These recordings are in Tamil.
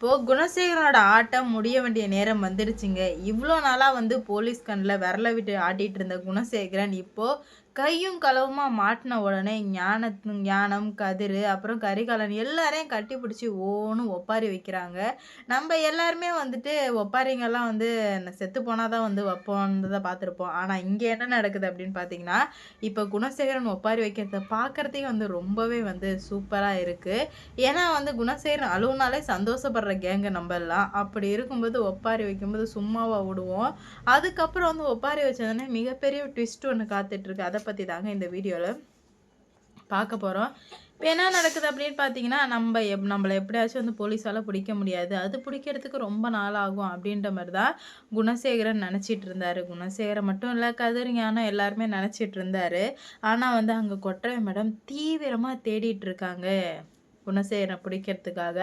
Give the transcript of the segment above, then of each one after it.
குணசேகரனோட ஆட்டம் முடிய வேண்டிய நேரம் வந்துடுச்சுங்க. இவ்வளோ நாளாக போலீஸ் கண்ணில் விரல விட்டு ஆட்டிட்டு இருந்த குணசேகரன் இப்போ கையும் களவுமா மாட்டின உடனே ஞானம், கதிர், அப்புறம் கரிகாலன் எல்லாரையும் கட்டி பிடிச்சி ஓன்னு ஒப்பாரி வைக்கிறாங்க. நம்ம எல்லாருமே ஒப்பாரிங்கெல்லாம் செத்து போனால் தான் வைப்போன்றதை பார்த்துருப்போம். ஆனால் இங்கே என்ன நடக்குது அப்படின்னு பார்த்தீங்கன்னா, இப்போ குணசேகரன் ஒப்பாரி வைக்கிறத பார்க்குறதுக்கே ரொம்பவே சூப்பராக இருக்குது. ஏன்னா குணசேகரன் அழுவுனாலே சந்தோஷப்படுற கேங்க நம்ம எல்லாம். அப்படி இருக்கும்போது ஒப்பாரி வைக்கும்போது சும்மாவா விடுவோம். அதுக்கப்புறம் ஒப்பாரி வச்சதுனே மிகப்பெரிய ட்விஸ்ட் ஒன்று காத்துட்ருக்கு. அதை பற்றி தாங்க இந்த வீடியோவில் பார்க்க போகிறோம். இப்போ என்ன நடக்குது அப்படின்னு பார்த்தீங்கன்னா, நம்மளை எப்படியாச்சும் போலீஸால் பிடிக்க முடியாது, அது பிடிக்கிறதுக்கு ரொம்ப நாள் ஆகும் அப்படின்ற மாதிரி தான் குணசேகரன் நினச்சிட்டு இருந்தார். குணசேகரன் மட்டும் இல்லை, கதிர், ஞானம் எல்லாருமே நினச்சிட்டு இருந்தார். ஆனால் அங்கே கொற்றை மேடம் தீவிரமாக தேடிட்டு இருக்காங்க குணசேகரனை பிடிக்கிறதுக்காக.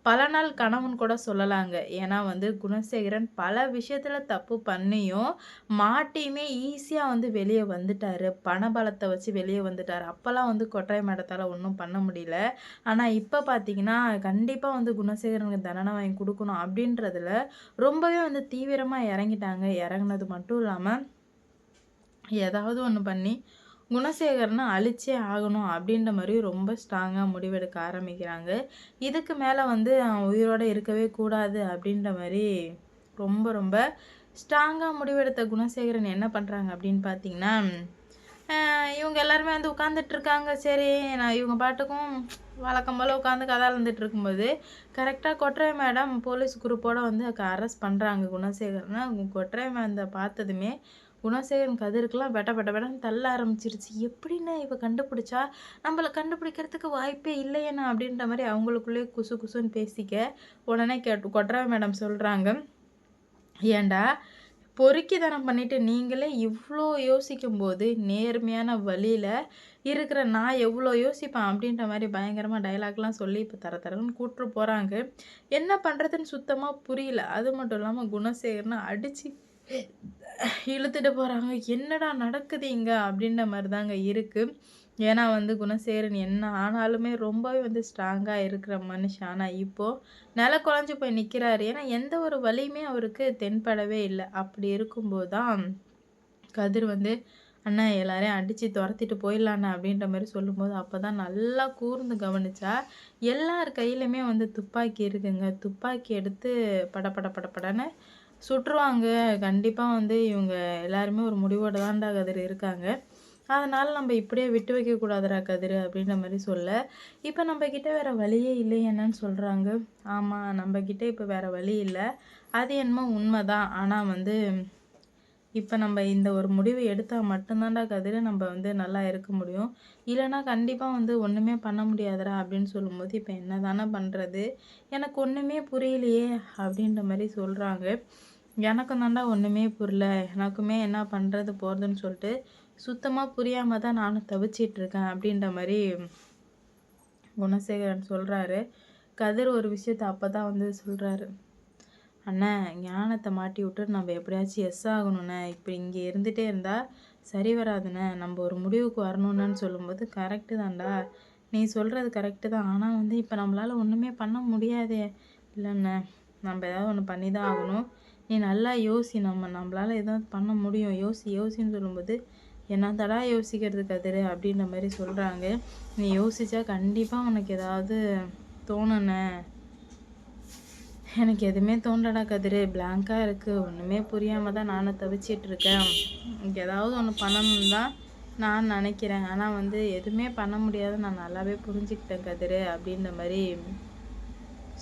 பல நாள் கனவுன்னு கூட சொல்லலாங்க. ஏன்னா குணசேகரன் பல விஷயத்தில் தப்பு பண்ணியும் மாட்டியுமே ஈஸியாக வெளியே வந்துட்டார். பணபலத்தை வச்சு வெளியே வந்துட்டார். அப்போல்லாம் கொற்றை மேடத்தால் ஒன்றும் பண்ண முடியல. ஆனால் இப்போ பார்த்தீங்கன்னா கண்டிப்பாக குணசேகரனுக்கு தண்டனை வாங்கி கொடுக்கணும் அப்படின்றதுல ரொம்பவே தீவிரமாக இறங்கிட்டாங்க. இறங்குனது மட்டும் இல்லாமல் ஏதாவது ஒன்று பண்ணி குணசேகரனை அழிச்சே ஆகணும் அப்படின்ற மாதிரி ரொம்ப ஸ்ட்ராங்காக முடிவெடுக்க ஆரம்பிக்கிறாங்க. இதுக்கு மேலே அவன் உயிரோடு இருக்கவே கூடாது அப்படின்ற மாதிரி ரொம்ப ரொம்ப ஸ்ட்ராங்காக முடிவெடுத்த குணசேகரன் என்ன பண்ணுறாங்க அப்படின்னு பார்த்தீங்கன்னா, இவங்க எல்லாருமே உட்காந்துட்ருக்காங்க. சரி, நான் இவங்க பாட்டுக்கும் வழக்கம் போல் உட்காந்து கதை இருந்துட்டு இருக்கும்போது கரெக்டாக கொற்றை மேடம் போலீஸ் குரூப்போடு அரெஸ்ட் பண்ணுறாங்க குணசேகரனை. கொற்றை மேடத்தை பார்த்ததுமே குணசேகரன் கதிருக்கெல்லாம் வெட்டன்னு தள்ள ஆரம்பிச்சிருச்சு. எப்படின்னா இவ கண்டுபிடிச்சா, நம்மளை கண்டுபிடிக்கிறதுக்கு வாய்ப்பே இல்லையேண்ணா அப்படின்ற மாதிரி அவங்களுக்குள்ளே குசு குசுன்னு பேசிக்க உடனே கொற்றை மேடம் சொல்கிறாங்க, ஏண்டா பொறுக்கித்தனம் பண்ணிட்டு நீங்களே இவ்வளோ யோசிக்கும்போது நேர்மையான வழியில் இருக்கிற நான் எவ்வளோ யோசிப்பேன் அப்படின்ற மாதிரி பயங்கரமாக டைலாக்லாம் சொல்லி இப்போ தரன்னு கூப்பிட்டு போகிறாங்க. என்ன பண்ணுறதுன்னு சுத்தமாக புரியல. அது மட்டும் இல்லாமல் குணசேகரனை அடித்து இழுத்துட்டு போகிறாங்க. என்னடா நடக்குது இங்கே அப்படின்ற மாதிரி தாங்க இருக்குது. ஏன்னா குணசேகரன் என்ன ஆனாலுமே ரொம்பவே ஸ்ட்ராங்காக இருக்கிற மனுஷன். ஆனால் இப்போது நில குழஞ்சி போய் நிற்கிறாரு. ஏன்னா எந்த ஒரு வழியுமே அவருக்கு தென்படவே இல்லை. அப்படி இருக்கும்போது தான் கதிர் அண்ணா எல்லாரையும் அடித்து துரத்திட்டு போயிடலாண்ணா அப்படின்ற மாதிரி சொல்லும்போது அப்போ தான் நல்லா கூர்ந்து கவனிச்சா எல்லார் கையிலுமே துப்பாக்கி இருக்குங்க. துப்பாக்கி எடுத்து படன்னு சுட்டுருவாங்க. கண்டிப்பாக இவங்க எல்லாருமே ஒரு முடிவோடு தான்டா கதிர் இருக்காங்க. அதனால் நம்ம இப்படியே விட்டு வைக்கக்கூடாதுடா கதிர் அப்படின்ற மாதிரி சொல்ல, இப்போ நம்மக்கிட்ட வேறு வழியே இல்லை என்னன்னு சொல்கிறாங்க. ஆமாம், நம்மக்கிட்ட இப்போ வேறு வழி இல்லை, அது என்னமோ உண்மை தான். ஆனால் இப்போ நம்ம இந்த ஒரு முடிவு எடுத்தால் மட்டும்தான்டா கதிர் நம்ம நல்லா இருக்க முடியும். இல்லைனா கண்டிப்பாக ஒன்றுமே பண்ண முடியாதுடா அப்படின்னு சொல்லும்போது இப்போ என்ன தானே பண்ணுறது, எனக்கு ஒன்றுமே புரியலையே அப்படின்ற மாதிரி சொல்கிறாங்க. எனக்கும் தாண்டா ஒன்றுமே புரியல, எனக்குமே என்ன பண்ணுறது போகிறதுன்னு சொல்லிட்டு சுத்தமாக புரியாமல் தான் நானும் தவிச்சிட்ருக்கேன் அப்படின்ற மாதிரி குணசேகரன் சொல்கிறாரு. கதிர் ஒரு விஷயத்தை அப்போ தான் சொல்கிறாரு, அண்ணா ஞானத்தை மாட்டி விட்டு நம்ம எப்படியாச்சும் எஸ் ஆகணுண்ணே, இப்போ இங்கே இருந்துகிட்டே இருந்தால் சரி வராதுண்ணே, நம்ம ஒரு முடிவுக்கு வரணுன்னு சொல்லும்போது கரெக்டு தான்டா, நீ சொல்கிறது கரெக்டு தான். ஆனால் இப்போ நம்மளால் ஒன்றுமே பண்ண முடியாதே. இல்லைண்ணே, நம்ம ஏதாவது ஒன்று பண்ணி தான் ஆகணும், நீ நல்லா யோசி, நம்மளால் எதாவது பண்ண முடியும், யோசின்னு சொல்லும்போது என்னத்தடா யோசிக்கிறது கதிர் அப்படின்ற மாதிரி சொல்கிறாங்க. நீ யோசித்தா கண்டிப்பாக உனக்கு ஏதாவது தோணுண்ணே. எனக்கு எதுவுமே தோன்றடா கதிர், பிளாங்காக இருக்குது, ஒன்றுமே புரியாமல் தான் நானும் தவிச்சிட்ருக்கேன். ஏதாவது ஒன்று பண்ணணுன்னு தான் நான் நினைக்கிறேன். ஆனால் எதுவுமே பண்ண முடியாது, நான் நல்லாவே புரிஞ்சுக்கிட்டேன் கதிர் அப்படின்ற மாதிரி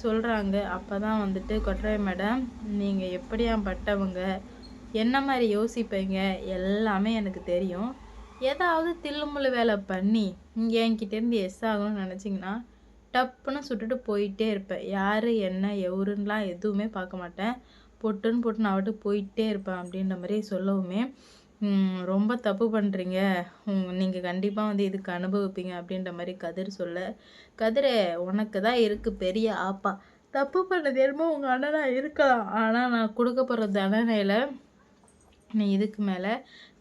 சொல்கிறாங்க. அப்போ தான் கொற்றை மேடம், நீங்கள் எப்படியாப்பட்டவங்க, என்ன மாதிரி யோசிப்பீங்க எல்லாமே எனக்கு தெரியும். ஏதாவது தில்லுமுள்ளு வேலை பண்ணி என்கிட்டேருந்து எஸ் ஆகணும்னு நினச்சிங்கன்னா டப்புன்னு சுட்டுட்டு போயிட்டே இருப்பேன். யார் என்ன எவருன்னெலாம் எதுவுமே பார்க்க மாட்டேன். பொட்டுன்னு அவட்டு போயிட்டே இருப்பேன் அப்படின்ற மாதிரி சொல்லவுமே, ரொம்ப தப்பு பண்ணுறீங்க, நீங்கள் கண்டிப்பாக இதுக்கு அனுபவிப்பீங்க அப்படின்ற மாதிரி கதிர் சொல்ல, கதிர் உனக்கு தான் இருக்குது பெரிய ஆப்பா, தப்பு பண்ணது என்னமோ உங்கள் அண்ணனாக இருக்கலாம், ஆனால் நான் கொடுக்க போகிற தண்டனையில் நீ இதுக்கு மேலே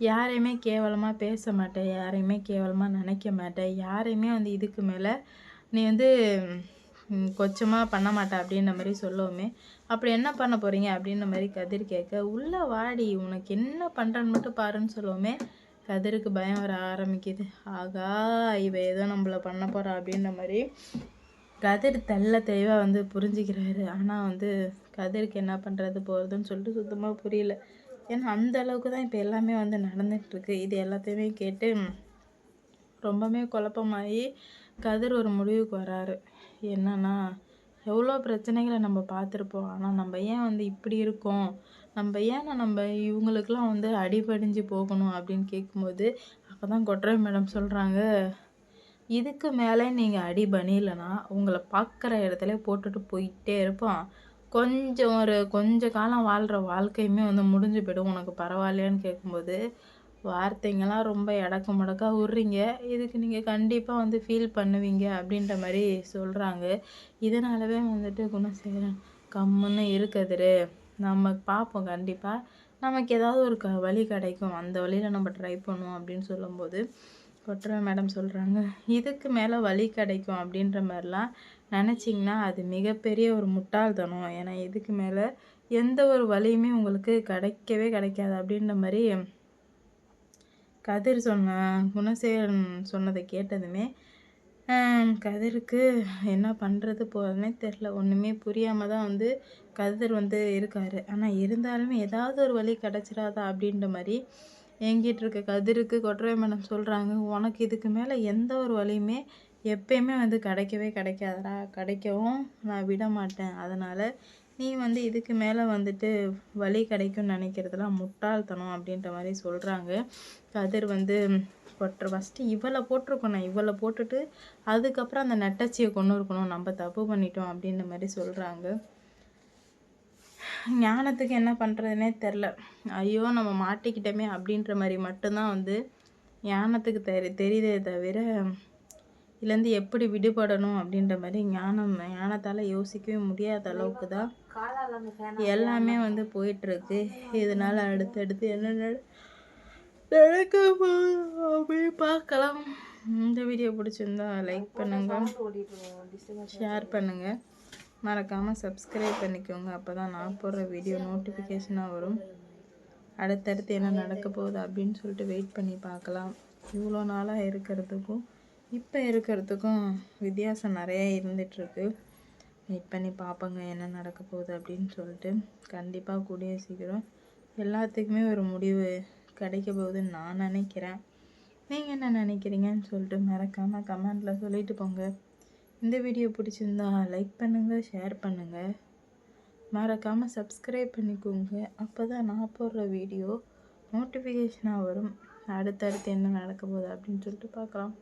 யாரையுமே கேவலமாக பேச மாட்டேன், யாரையுமே கேவலமாக நினைக்க மாட்டேன், யாரையுமே இதுக்கு மேலே நீ கொச்சமாக பண்ண மாட்டேன் அப்படின்ற மாதிரி சொல்லவுமே, அப்படி என்ன பண்ண போகிறீங்க அப்படின்ற மாதிரி கதிர் கேட்க, உள்ளே வாடி உனக்கு என்ன பண்ணுறன்னு மட்டும் பாருன்னு சொல்லவுமே கதிருக்கு பயம் வர ஆரம்பிக்குது. ஆகா இவ ஏதோ நம்மள பண்ண போகிறா அப்படின்ற மாதிரி கதிர் தெள்ள தெளிவாக வந்து புரிஞ்சுக்கிறாரு. ஆனால் வந்து கதிருக்கு என்ன பண்ணுறது போகிறதுன்னு சொல்லிட்டு சுத்தமாக புரியல. ஏன்னா அந்த அளவுக்கு தான் இப்போ எல்லாமே வந்து நடந்துகிட்ருக்கு. இது எல்லாத்தையுமே கேட்டு ரொம்பவே குழப்பமாகி கதிர் ஒரு முடிவுக்கு வராரு. என்னன்னா, எவ்வளோ பிரச்சனைகளை நம்ம பார்த்துருப்போம். ஆனால் நம்ம ஏன் வந்து இப்படி இருக்கோம்? நம்ம இவங்களுக்கெல்லாம் வந்து அடிபணிஞ்சு போகணும் அப்படின்னு கேட்கும்போது, அப்போ தான் கொட்ரை மேடம் சொல்கிறாங்க, இதுக்கு மேலே நீங்கள் அடிபணியலைன்னா உங்களை பார்க்குற இடத்துல போட்டுட்டு போயிட்டே இருப்பான். கொஞ்ச காலம் வாழ்கிற வாழ்க்கையுமே வந்து முடிஞ்சு போயிடும். உனக்கு பரவாயில்லையான்னு கேட்கும்போது, வார்த்தைங்கெல்லாம் ரொம்ப எடக்கு முடக்கா விட்றீங்க. இதுக்கு நீங்கள் கண்டிப்பாக வந்து ஃபீல் பண்ணுவீங்க அப்படின்ற மாதிரி சொல்கிறாங்க. இதனாலவே வந்துட்டு குணசேகரன் கம்முன்னு இருக்கதிரு, நம்ம பார்ப்போம் கண்டிப்பாக நமக்கு ஏதாவது ஒரு வழி கிடைக்கும், அந்த வழியில் நம்ம ட்ரை பண்ணுவோம் அப்படின்னு சொல்லும்போது கொட்ரை மேடம் சொல்கிறாங்க, இதுக்கு மேலே வழி கிடைக்கும் அப்படின்ற மாதிரிலாம் நினச்சிங்கன்னா அது மிகப்பெரிய ஒரு முட்டாள்தனம். ஏன்னா இதுக்கு மேலே எந்த ஒரு வழியுமே உங்களுக்கு கிடைக்காது அப்படின்ற மாதிரி கதிர் குணசேகரன் சொன்னதை கேட்டதுமே கதிருக்கு என்ன பண்ணுறது போகிறதுனே தெரில. ஒன்றுமே புரியாமல் தான் வந்து கதிர் வந்து இருக்கார். ஆனால் இருந்தாலுமே ஏதாவது ஒரு வழி கிடச்சிடாதா அப்படின்ற மாதிரி ஏங்கிட்டு இருக்க கதிருக்கு கொட்ரை மேடம் சொல்கிறாங்க, உனக்கு இதுக்கு மேலே எந்த ஒரு வழியுமே எப்பயுமே வந்து கிடைக்காதடா, கிடைக்கவும் நான் விட மாட்டேன். அதனால் நீ வந்து இதுக்கு மேலே வந்துட்டு வழி கிடைக்கும்னு நினைக்கிறதுலாம் முட்டாள்தனம் அப்படின்ற மாதிரி சொல்கிறாங்க. கதிர் வந்து ஃபஸ்ட்டு இவளை போட்டிருக்கணும், இவளை போட்டுட்டு அதுக்கப்புறம் அந்த நெட்டச்சியை கொண்டு இருக்கணும், நம்ம தப்பு பண்ணிட்டோம் அப்படின்ற மாதிரி சொல்கிறாங்க. ஞானத்துக்கு என்ன பண்ணுறதுனே தெரில. ஐயோ நம்ம மாட்டிக்கிட்டோமே அப்படின்ற மாதிரி மட்டும்தான் வந்து ஞானத்துக்கு தெரியுதே தவிர இதுலேருந்து எப்படி விடுபடணும் அப்படின்ற மாதிரி ஞானத்தால் யோசிக்கவே முடியாத அளவுக்கு தான் எல்லாமே வந்து போயிட்டுருக்கு. இதனால் அடுத்தடுத்து என்ன நடக்க போய் பார்க்கலாம். இந்த வீடியோ பிடிச்சிருந்தா லைக் பண்ணுங்கள், ஷேர் பண்ணுங்கள், மறக்காமல் சப்ஸ்கிரைப் பண்ணிக்கோங்க. அப்போ தான் நான் போடுற வீடியோ நோட்டிஃபிகேஷனாக வரும். அடுத்தடுத்து என்ன நடக்க போகுது அப்படின்னு சொல்லிட்டு வெயிட் பண்ணி பார்க்கலாம். இவ்வளோ நாளாக இருக்கிறதுக்கும் இப்போ இருக்கிறதுக்கும் வித்தியாசம் நிறைய இருந்துகிட்ருக்கு. வெயிட் பண்ணி பார்ப்போங்க என்ன நடக்க போகுது அப்படின்னு சொல்லிட்டு. கண்டிப்பாக கூடிய சீக்கிரம் எல்லாத்துக்குமே ஒரு முடிவு கிடைக்க போகுதுன்னு நான் நினைக்கிறேன். நீங்கள் என்ன நினைக்கிறீங்கன்னு சொல்லிட்டு மறக்காமல் கமெண்டில் சொல்லிட்டு போங்க. இந்த வீடியோ பிடிச்சிருந்தா லைக் பண்ணுங்கள், ஷேர் பண்ணுங்கள், மறக்காமல் சப்ஸ்கிரைப் பண்ணிக்கோங்க. அப்போ தான் நான் போடுற வீடியோ நோட்டிஃபிகேஷனாக வரும். அடுத்தடுத்து என்ன நடக்க போகுது அப்படின்னு சொல்லிட்டு பார்க்கலாம்.